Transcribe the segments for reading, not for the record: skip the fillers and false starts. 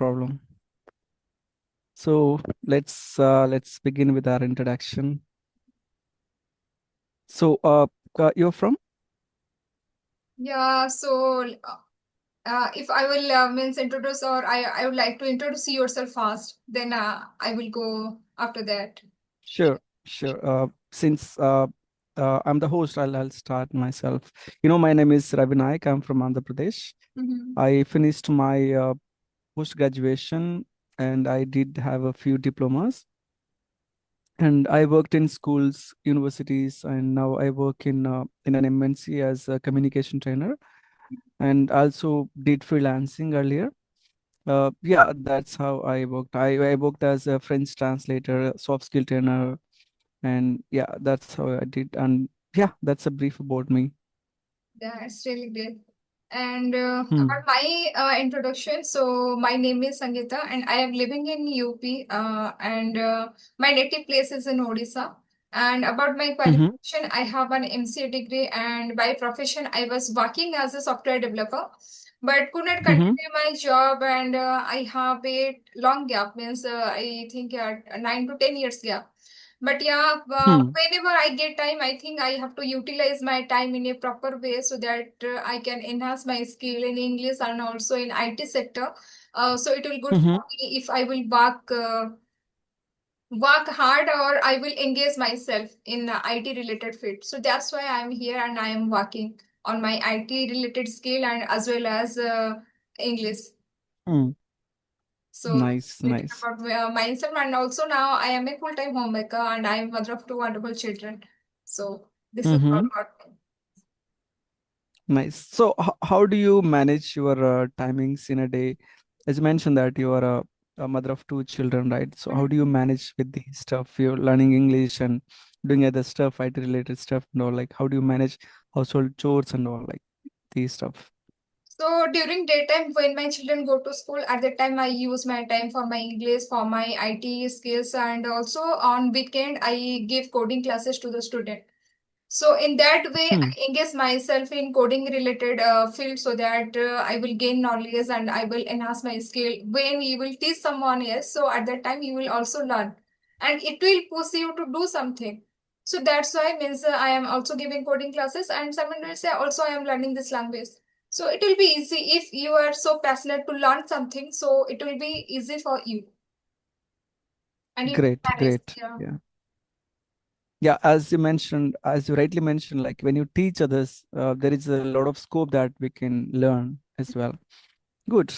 problem. So let's begin with our introduction. So you're from? Yeah, so if I will means introduce or I would like to introduce yourself first, then I will go after that. Sure, sure. Since I'm the host, I'll start myself. My name is Ravi Naik. I'm from Andhra Pradesh. Mm-hmm. I finished my post graduation and I did have a few diplomas. And I worked in schools, universities, and now I work in an MNC as a communication trainer. And also did freelancing earlier. Yeah, that's how I worked. I worked as a French translator, a soft skill trainer, and yeah, that's how I did. And yeah, that's a brief about me. Yeah, it's really great. And Hmm. about my introduction, so my name is Sangeeta, and I am living in UP, and my native place is in Odisha. And about my Mm-hmm. qualification, I have an MCA degree, and by profession, I was working as a software developer, but could not Mm-hmm. continue my job, and I have a long gap, means I think 9 to 10 years gap. But yeah, Hmm. whenever I get time, I think I have to utilize my time in a proper way so that I can enhance my skill in English and also in IT sector. So it will good Mm-hmm. for me if I will work hard or I will engage myself in IT related field. So that's why I'm here and I am working on my IT related skill and as well as English. Hmm. So Nice, little nice. about myself, and also now I am a full-time homemaker and I am mother of two wonderful children. So this is all Mm-hmm. about me. Nice. So how do you manage your timings in a day? As you mentioned that you are a mother of two children, right? So how do you manage with the stuff? You're learning English and doing other stuff, IT related stuff and all. Like how do you manage household chores and all like these stuff? So during daytime, when my children go to school, at that time I use my time for my English, for my IT skills, and also on weekend I give coding classes to the student. So in that way, Hmm. I engage myself in coding related field so that I will gain knowledge and I will enhance my skill. When you will teach someone else, so at that time you will also learn, and it will push you to do something. So that's why means I am also giving coding classes, and someone will say also I am learning this language. So it will be easy if you are so passionate to learn something. So it will be easy for you, and you Great, can manage. great. Yeah. Yeah. Yeah, as you mentioned, as you rightly mentioned, like when you teach others, there is a lot of scope that we can learn as well. Good.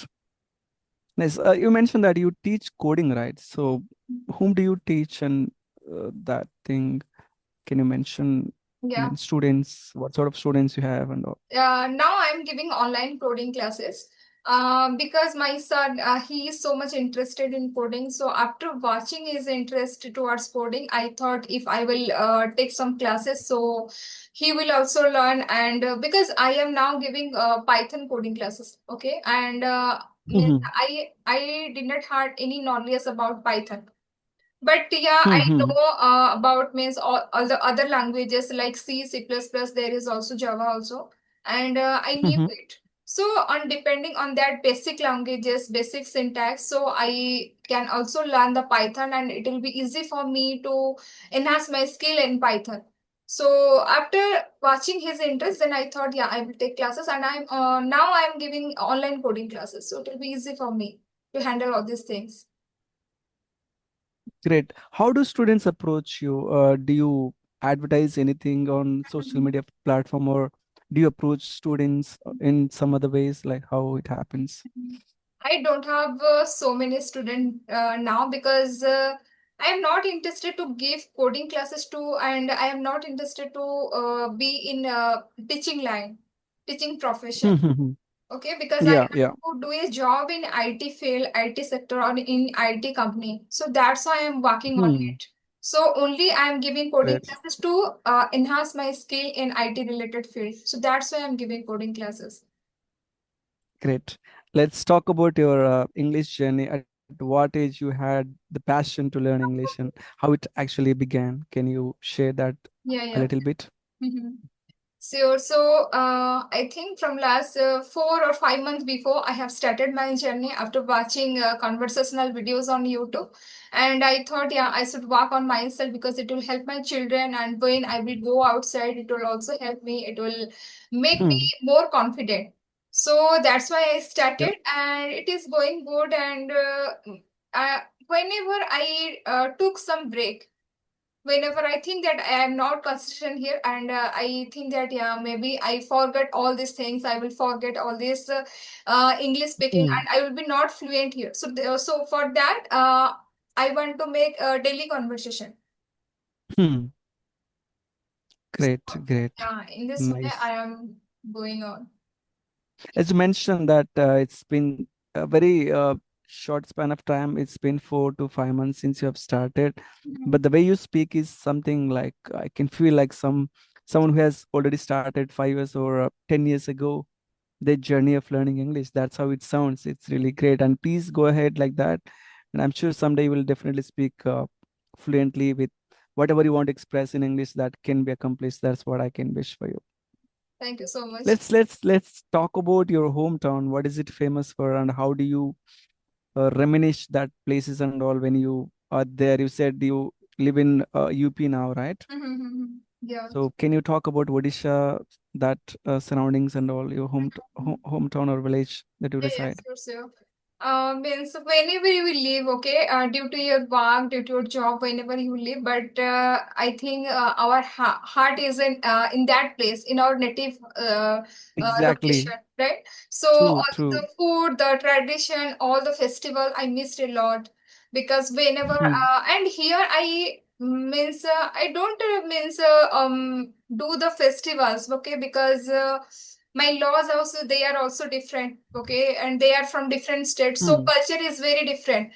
Nice. You mentioned that you teach coding, right? So, whom do you teach and that thing? Can you mention, I Yeah. mean, students, what sort of students you have and all? Now I'm giving online coding classes because my son he is so much interested in coding. So after watching his interest towards coding, I thought if I will take some classes, so he will also learn. And because I am now giving Python coding classes, okay, and means Mhm. I did not have any knowledge about Python. But yeah, I Mhm. know about means all the other languages like C, C++, there is also Java also. And I knew Mhm. it. So on depending on that basic languages, basic syntax, so I can also learn the Python and it will be easy for me to enhance my skill in Python. So after watching his interest, then I thought, yeah, I will take classes and I'm now I'm giving online coding classes. So it will be easy for me to handle all these things. Great. How do students approach you? Do you advertise anything on social media platform, or do you approach students in some other ways, like how it happens? I don't have so many students now because I am not interested to give coding classes to, and I am not interested to be in teaching line, teaching profession. Mhm. Okay, because I Yeah, have yeah. to do a job in IT field, IT sector, or in IT company. So that's why I'm working on Hmm. it. So only I am giving coding Great. classes to enhance my skill in IT related field. So that's why I'm giving coding classes. Great. Let's talk about your English journey. At what age you had the passion to learn English and how it actually began? Can you share that Yeah, a yeah. little bit? Sure. So, I think from last 4 or 5 months before, I have started my journey after watching conversational videos on YouTube. And I thought, yeah, I should work on myself because it will help my children. And when I will go outside, it will also help me. It will make me Hmm. more confident. So that's why I Yep. started, and it is going good. And whenever I took some break, whenever I think that I am not consistent here, and I think that yeah, maybe I forget all these things, I will forget all this English speaking, Hmm. and I will be not fluent here. So, so for that, I want to make a daily conversation. Hmm. Great, So, great. yeah, in this way, Nice. I am going on. As you mentioned that it's been a very short span of time. It's been 4 to 5 months since you have started, Mhm. but the way you speak is something like I can feel like someone who has already started 5 years or 10 years ago their journey of learning English. That's how it sounds. It's really great, and please go ahead like that. And I'm sure someday you will definitely speak fluently with whatever you want to express in English that can be accomplished. That's what I can wish for you. Thank you so much. Let's talk about your hometown. What is it famous for, and how do you reminisce that places and all when you are there? You said you live in UP now, right? Yeah. So can you talk about Odisha, that surroundings and all your hometown or village that you Yeah, yes, reside? sure, sure. Means whenever you will leave, okay, due to your work, due to your job, whenever you live, but I think our heart is in that place, in our native Exactly. location, right? So True, all true. the food, the tradition, all the festival, I missed a lot because whenever Hmm. and here I means I don't means do the festivals, okay, because. My laws also they are also different, okay, and they are from different states, so Hmm. culture is very different.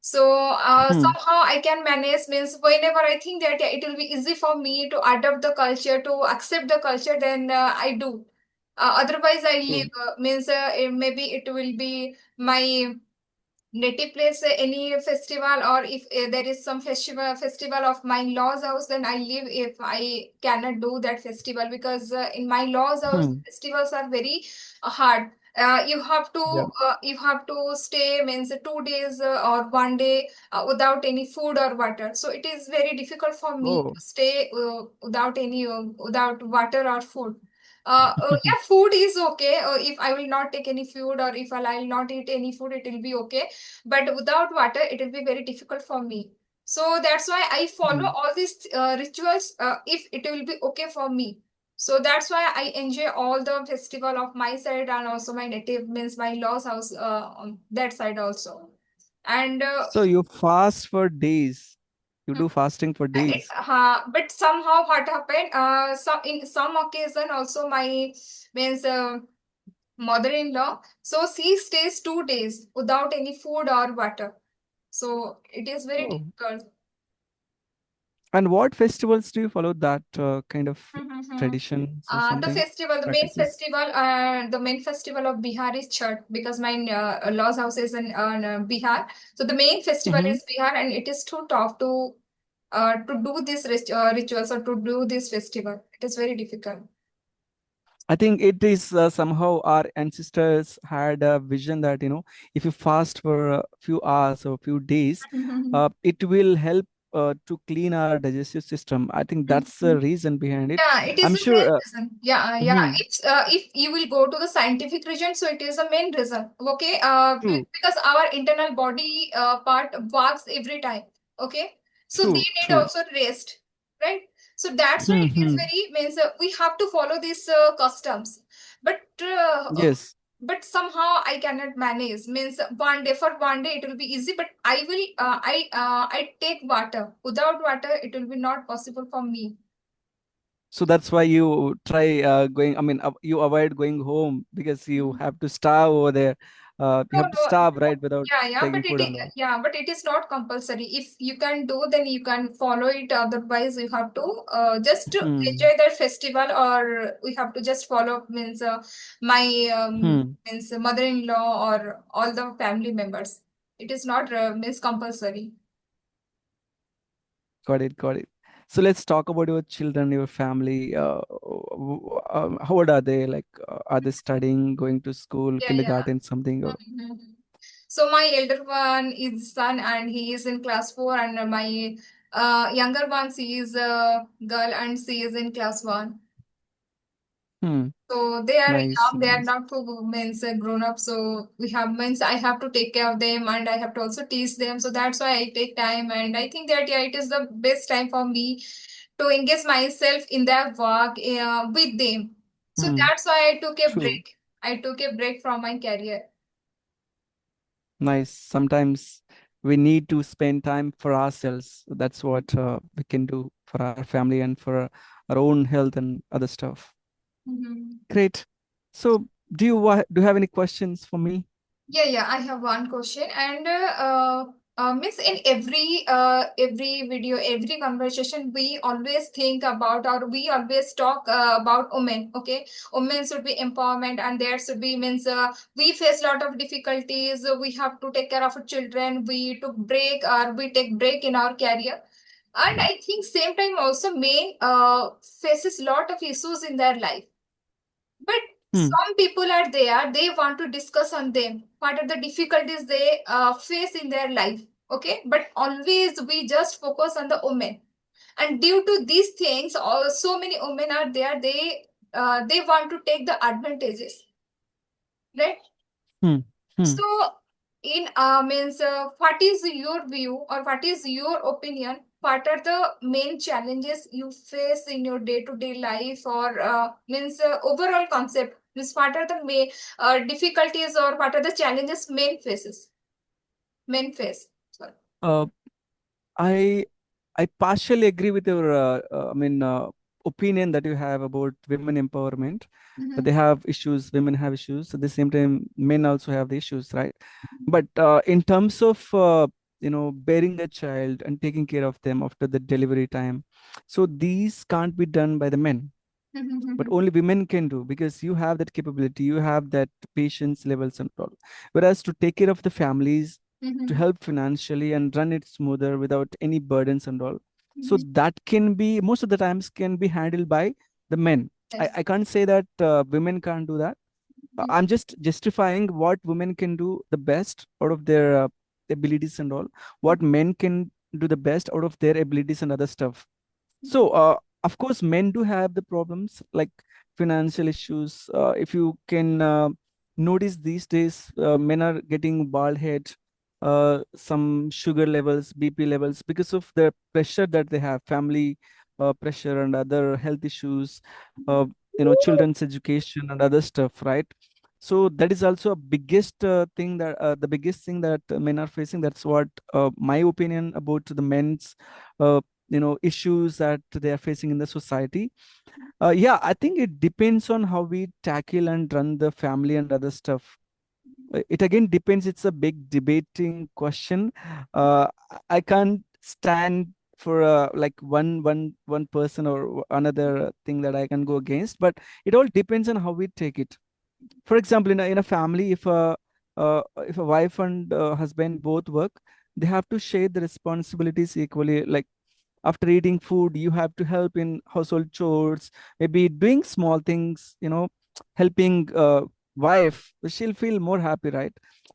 So Hmm. somehow I can manage, means whenever I think that yeah, it will be easy for me to adopt the culture, to accept the culture, then I do. Otherwise I True. leave, means maybe it will be my native place, any festival, or if there is some festival of my laws house, then I leave if I cannot do that festival, because in my laws house Hmm. festivals are very hard. Yeah. You have to stay, means 2 days or one day without any food or water, so it is very difficult for me Oh. to stay without any without water or food. Yeah, food is okay. If I will not take any food, or if I'll not eat any food, it will be okay, but without water it will be very difficult for me. So that's why I follow Hmm. all these rituals, if it will be okay for me. So that's why I enjoy all the festival of my side, and also my native, means my lost house, on that side also. And So you fast for days. You do fasting for days. but somehow what happened, in some occasion also my, means mother-in-law, so she stays 2 days without any food or water, so it is very Oh. difficult. And what festivals do you follow that kind of Mhm. traditions or something? Practices? The main festival of Bihar is Chhat, because my law's house is in Bihar. So the main festival Mm-hmm. is Bihar, and it is too tough to do this rituals, or to do this festival. It is very difficult. I think it is somehow our ancestors had a vision that, if you fast for a few hours or a few days, it will help to clean our digestive system. I think that's the reason behind it. Yeah, it is I'm the main sure. reason. Yeah, yeah. Mhm. It's if you will go to the scientific region, so it is the main reason. Okay, True, because our internal body part works every time. Okay, so they true, need true. also rest, right? So that's why it is Hmm. very, means we have to follow these customs, but Yes. but somehow I cannot manage. Means one day, for one day it will be easy, but I take water. Without water, it will be not possible for me. So that's why you try going, I mean, you avoid going home because you have to starve over there. You No, have to no, starve, no. right, without Yeah, yeah, taking food and all. but it is not compulsory. If you can do, then you can follow it. Otherwise, you have to just to Hmm. enjoy the festival, or we have to just follow, means my Hmm. means mother-in-law or all the family members. It is not means compulsory. Got it, got it. So let's talk about your children, your family. How old are they? Like, are they studying, going to school, Yeah, yeah. kindergarten, something? Or Mhm. So my elder one is son, and he is in class 4, and my younger one, she is a girl, and she is in class 1. hmm, So they are nice, young, they are nice. not too means grown up. So we have means I have to take care of them, and I have to also teach them. So that's why I take time, and I think that yeah, it is the best time for me to engage myself in their work with them. So Hmm, that's why I took a true. break. I took a break from my career. Nice. Sometimes we need to spend time for ourselves. That's what we can do for our family and for our own health and other stuff. Mhm. Great. So, do you have any questions for me? Yeah, yeah. I have one question, and miss, in every video, every conversation, we always think about, or we always talk about women. Okay, women should be empowerment, and there should be means we face a lot of difficulties. We have to take care of our children. We took break, or we take break in our career, and I think same time also men faces lot of issues in their life, but Hmm, some people are there, they want to discuss on them. What are the difficulties they face in their life? Okay, but always we just focus on the women. And due to these things, so many women are there, they want to take the advantages, right? hmm, hmm. So, in means, what is your view or what is your opinion? What are the main challenges you face in your day-to-day life, or means overall concept? Means what are the main difficulties, or what are the challenges men face? Sorry. Uh, I I partially agree with your opinion that you have about women empowerment. That they Mm-hmm. have issues, women have issues. At the same time, men also have the issues, right? But in terms of bearing a child and taking care of them after the delivery time, so these can't be done by the men, but Mm-hmm. only women can do, because you have that capability, you have that patience levels and all. Whereas to take care of the families, to Mm-hmm. help financially and run it smoother without any burdens and all, so Mm-hmm. that can be, most of the times, can be handled by the men. Yes. I can't say that women can't do that. I'm just justifying what women can do the best out of their abilities and all, what men can do the best out of their abilities and other stuff. So, of course, men do have the problems like financial issues. If you can notice these days, men are getting bald head, some sugar levels, BP levels, because of the pressure that they have, family pressure and other health issues, uh, children's education and other stuff, right? So that is also a biggest thing that the biggest thing that men are facing. That's what my opinion about the men's issues that they are facing in the society. Yeah, I think it depends on how we tackle and run the family and other stuff. It again depends. It's a big debating question. I can't stand for like one person or another thing that I can go against, but it all depends on how we take it. For example, in a family, if a wife and husband both work, they have to share the responsibilities equally. Like, after eating food, you have to help in household chores, maybe doing small things, helping wife, she'll feel more happy, right?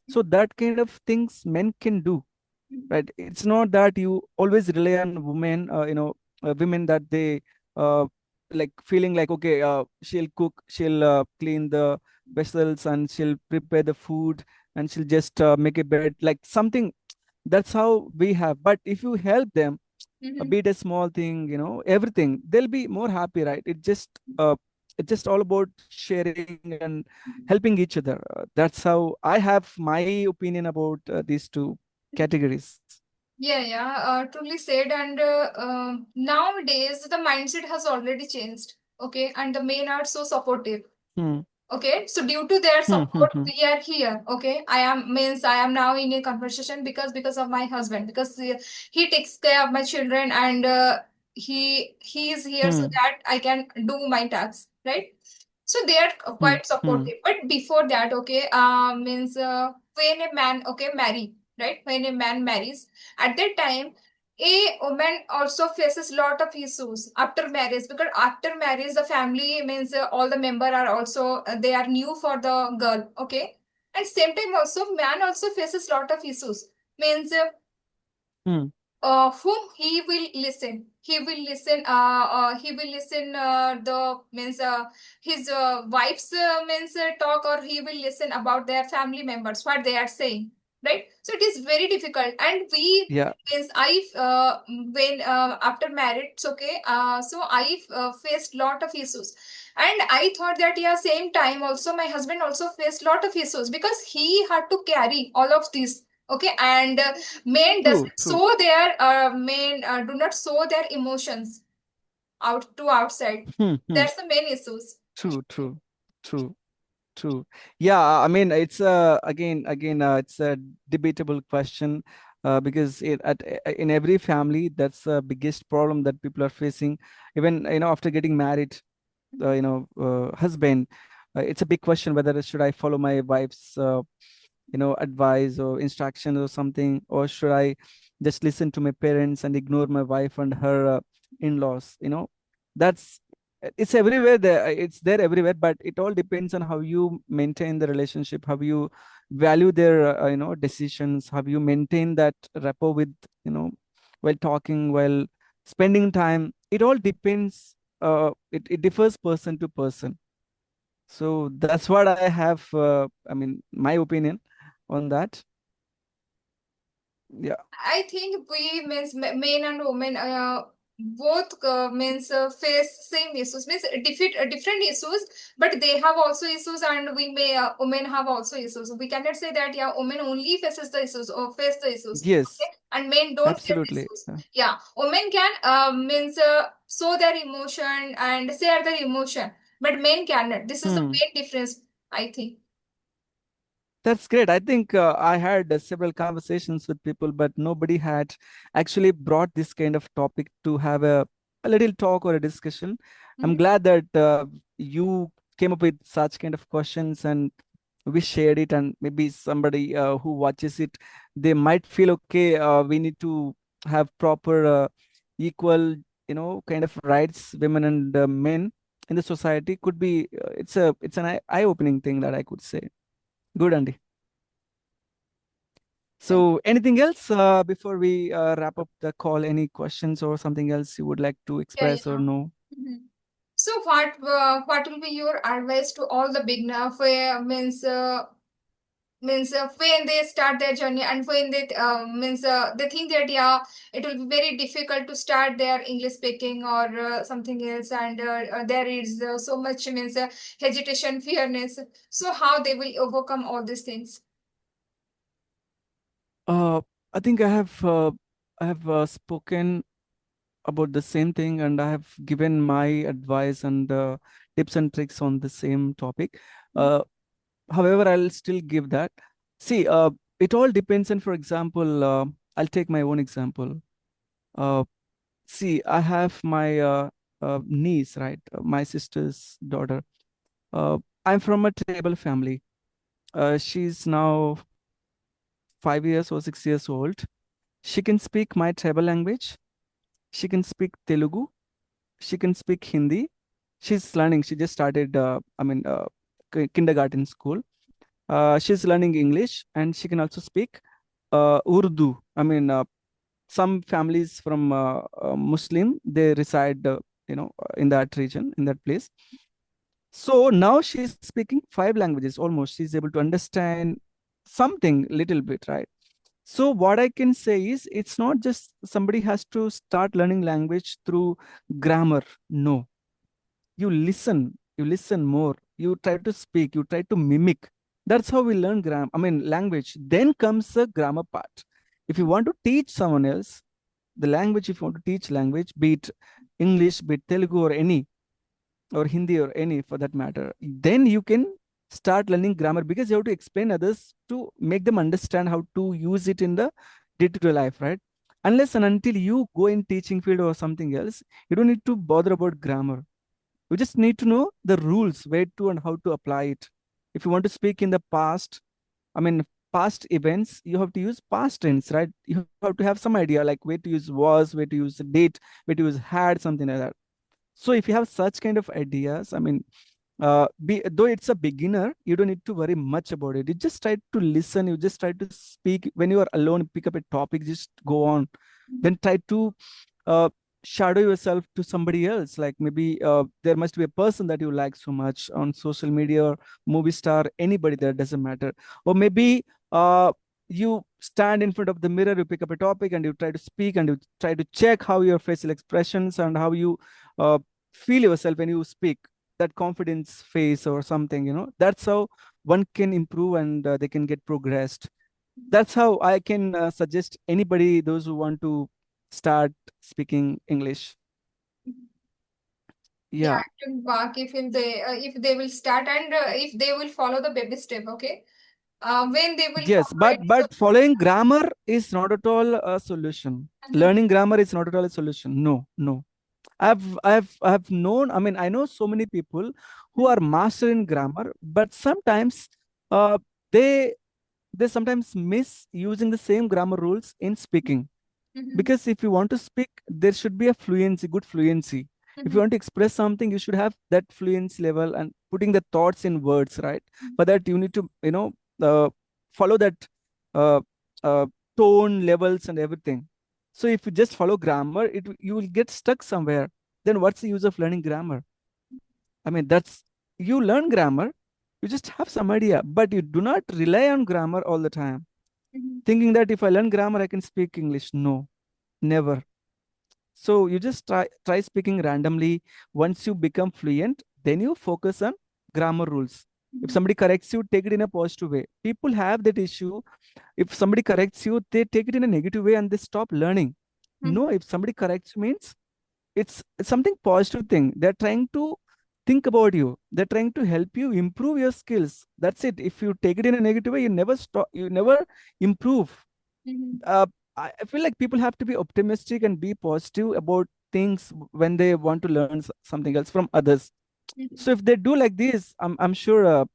So that kind of things men can do, right? It's not that you always rely on women, women, that they uh, like feeling like, okay, she'll cook, she'll clean the vessels, and she'll prepare the food, and she'll just make a bed, like something. That's how we have. But if you help them, Mm-hmm. be it a small thing, everything, they'll be more happy, right? It's just all about sharing and helping each other. That's how I have my opinion about these two categories. Yeah, yeah, truly said. And nowadays, the mindset has already changed. Okay, and the men are so supportive. Hmm, Okay, so due to their hmm, hmm, support, hmm, we are here. Okay, I am now in a conversation because of my husband, because he takes care of my children, and he is here so hmm, that I can do my tasks, right? So they are hmm, quite hmm, supportive. But before that, okay, means when a man, okay, marry, right? When a man marries, at that time, a woman also faces lot of issues after marriage, because after marriage the family means all the member are also they are new for the girl, okay. And same time also man also faces lot of issues, means Hmm. whom he will listen, he will listen the means his wife's means talk, or he will listen about their family members what they are saying, right? So it is very difficult. And we Yeah. means I when after marriage, okay, so I faced lot of issues. And I thought that yeah, same time also my husband also faced lot of issues, because he had to carry all of this, okay. And men True. doesn't True. show their men do not show their emotions out to outside. Hmm. Hmm. That's the main issues. True. True. True. True. Yeah, I mean, it's it's a debatable question, because in every family, that's the biggest problem that people are facing. Even, after getting married, husband, it's a big question whether should I follow my wife's advice or instructions or something, or should I just listen to my parents and ignore my wife and her in-laws. That's it's everywhere there, it's there everywhere, but it all depends on how you maintain the relationship, how you value their decisions, how you maintain that rapport with, while talking, while spending time. It all depends, it differs person to person. So that's what I have, I mean, my opinion on that. Yeah. I think we means men and women both means face same issues, means different issues, but they have also issues, and we may women have also issues. We cannot say that yeah, women only faces the issues or face the issues, Yes, okay, and men don't face absolutely. issues. Yeah, women can means show their emotion and share their emotion, but men cannot. This is the Hmm. main difference, I think. That's great. I think I had several conversations with people, but nobody had actually brought this kind of topic to have a little talk or a discussion. I'm Mhm. glad that you came up with such kind of questions, and we shared it, and maybe somebody who watches it, they might feel okay. We need to have proper, equal, kind of rights, women and men in the society. Could be it's an eye-opening thing that I could say. Good, Andy. Thank So, anything else before we wrap up the call? Any questions or something else you would like to you. Yeah, express or yeah. know? Mhm. So what will be your advice to all the beginner where means when they start their journey, and when they means they think that yeah, it will be very difficult to start their English speaking or something else, and there is so much means hesitation, fearness. So how they will overcome all these things? Uh, I think I have spoken about the same thing, and I have given my advice and tips and tricks on the same topic. Uh, However, I'll still give that. See, it all depends. And for example, I'll take my own example. Uh, See, I have my niece, right? My sister's daughter. Uh, I'm from a tribal family. She's now 5 years or 6 years old. She can speak my tribal language. She can speak Telugu. She can speak Hindi. She's learning. She just started, kindergarten school. She's learning English, and she can also speak Urdu. Some families from Muslim, they reside, in that region, in that place. So now she's speaking five languages almost. She's able to understand something little bit, right? So what I can say is it's not just somebody has to start learning language through grammar. No, you listen more, you try to speak, you try to mimic. That's how we learn language. Then comes the grammar part. If you want to teach someone else the language, if you want to teach language, be it English, be it Telugu or any, or Hindi or any for that matter, then you can start learning grammar, because you have to explain others to make them understand how to use it in the day-to-day life, right? Unless and until you go in teaching field or something else, you don't need to bother about grammar. You just need to know the rules, where to and how to apply it. If you want to speak in the past, I mean, past events, you have to use past tense, right? You have to have some idea like where to use was, where to use date, where to use had, something like that. So if you have such kind of ideas, I mean, though it's a beginner, you don't need to worry much about it. You just try to listen, you just try to speak. When you are alone, pick up a topic, just go on. Then try to uh, shadow yourself to somebody else. Like maybe there must be a person that you like so much on social media, or movie star, anybody, that doesn't matter. Or maybe you stand in front of the mirror, you pick up a topic and you try to speak, and you try to check how your facial expressions and how you uh, feel yourself when you speak, that confidence face or something, that's how one can improve, and they can get progressed. That's how I can suggest anybody, those who want to start speaking English. Yeah, Yeah. to Bak, if they will start and if they will follow the baby step, okay. When they will Yes, follow but it, so. but following grammar is not at all a solution. Mhm, Learning grammar is not at all a solution. No, no. I've known, I mean, I know so many people who mhm, are master in grammar, but sometimes uh, they they sometimes miss using the same grammar rules in speaking. mhm, Because if you want to speak, there should be a fluency, good fluency. If you mhm, want to express something, you should have that fluency level and putting the thoughts in words, right? For that, you need to, uh, follow that uh, uh, tone levels and everything. So if you just follow grammar, you will get stuck somewhere. Then what's the use of learning grammar? I mean, that's, you learn grammar, you just have some idea, but you do not rely on grammar all the time, mhm, thinking that if I learn grammar, I can speak English. No, never. So you just try speaking randomly. Once you become fluent, then you focus on grammar rules. If mhm, somebody corrects you, take it in a positive way. People have that issue. If somebody corrects you, they take it in a negative way and they stop learning. mhm, No, if somebody corrects you means it's something positive thing. They're trying to think about you. They're trying to help you improve your skills. That's it. If you take it in a negative way, you never stop. You never improve. mhm, uh, I feel like people have to be optimistic and be positive about things when they want to learn something else from others. mhm, So if they do like this, I'm sure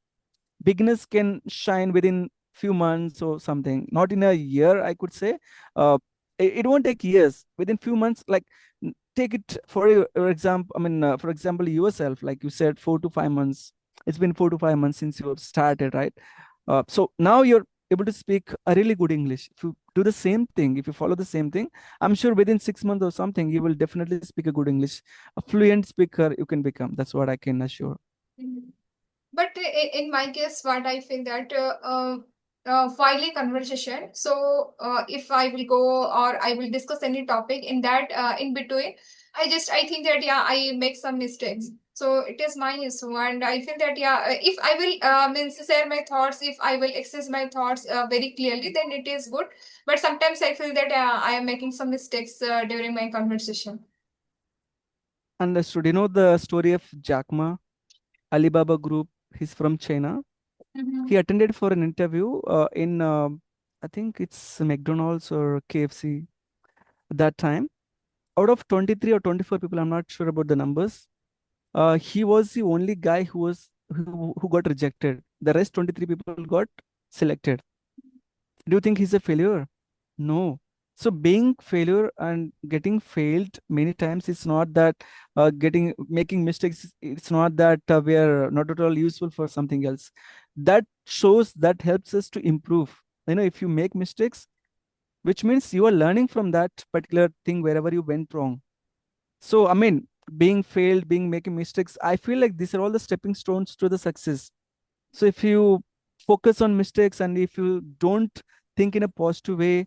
beginners can shine within few months or something, not in a year, I could say. It won't take years. Within few months, like, take it for your example. I mean, for example, yourself, like you said, 4 to 5 months. It's been 4 to 5 months since you have started, right? So now you're able to speak a really good English. If you do the same thing, if you follow the same thing, I'm sure within 6 months or something, you will definitely speak a good English. A fluent speaker you can become. That's what I can assure. mhm. But in my case, what I feel that while a conversation, so if I will go or I will discuss any topic in that in between, I think that yeah, I make some mistakes. So it is my issue, and I feel that yeah, if I will means share my thoughts, if I will express my thoughts very clearly, then it is good. But sometimes I feel that I am making some mistakes during my conversation. Understood. You know the story of Jack Ma, Alibaba Group. He's from China. Mm-hmm. He attended for an interview in, I think it's McDonald's or KFC at that time. Out of 23 or 24 people, I'm not sure about the numbers. He was the only guy who got rejected. The rest 23 people got selected. Do you think he's a failure? No. So being failure and getting failed many times, it's not that getting making mistakes. It's not that we are not at all useful for something else. That shows, that helps us to improve. If you make mistakes, which means you are learning from that particular thing wherever you went wrong. So I mean, being failed, being making mistakes, I feel like these are all the stepping stones to the success. So if you focus on mistakes and if you don't think in a positive way,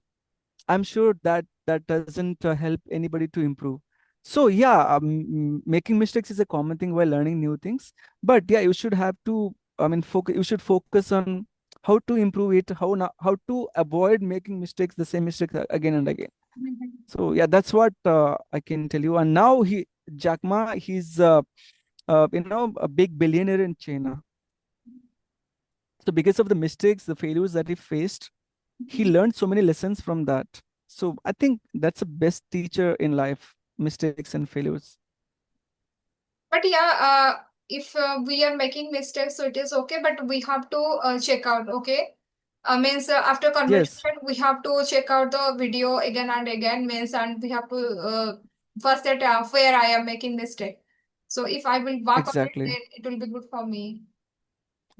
I'm sure that that doesn't help anybody to improve. So yeah, making mistakes is a common thing while learning new things. But yeah, you should have to. I mean, focus. You should focus on how to improve it, how to avoid making mistakes, the same mistakes again and again. So yeah, that's what I can tell you. And now Jack Ma, he's a big billionaire in China. So because of the mistakes, the failures that he faced, he learned so many lessons from that. So I think that's the best teacher in life, mistakes and failures. But yeah, if we are making mistakes, so it is okay. But we have to check out. Okay. Means after Yes, conversation we have to check out the video again and again, means, and we have to first that where I am making mistake. So if I will work on it, exactly. then it will be good for me.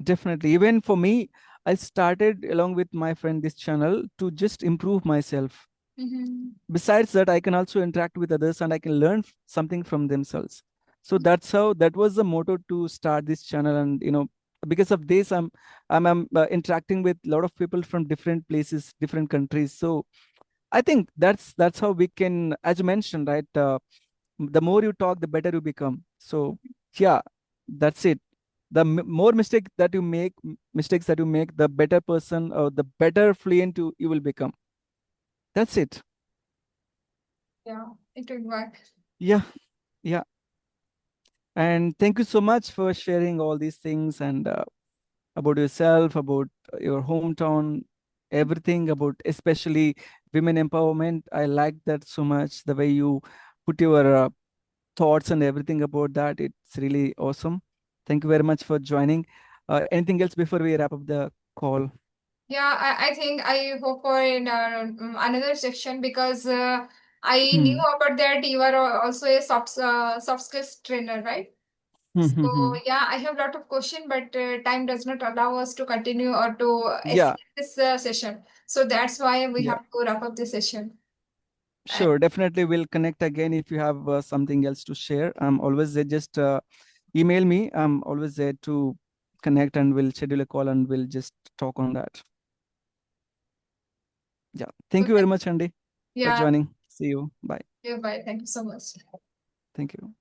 Definitely. Even for me, I started along with my friend this channel to just improve myself. Mm-hmm. Besides that, I can also interact with others and I can learn something from themselves. So that's how, that was the motto to start this channel. And because of this, I'm interacting with a lot of people from different places, different countries. So I think that's how we can, as you mentioned, right? The more you talk, the better you become. So yeah, that's it. The more mistakes that you make, the better person or the better fluent you will become. That's it. Yeah, it will work. Yeah, yeah. And thank you so much for sharing all these things and about yourself, about your hometown, everything about especially women empowerment. I like that so much. The way you put your thoughts and everything about that. It's really awesome. Thank you very much for joining. Anything else before we wrap up the call? Yeah, I think I hope for in another section, because I knew Hmm. about that you are also a soft skills trainer, right? Hmm, hmm, So hmm. yeah, I have a lot of question, but time does not allow us to continue or to Yeah, extend this session. So that's why we yeah. have to wrap up this session. And Sure, definitely we'll connect again if you have something else to share. I'm always there. Just email me. I'm always there to connect and we'll schedule a call and we'll just talk on that. Yeah. Thank you very much, Andy, for yeah, joining. See you. Bye. yeah, bye. Thank you so much. Thank you.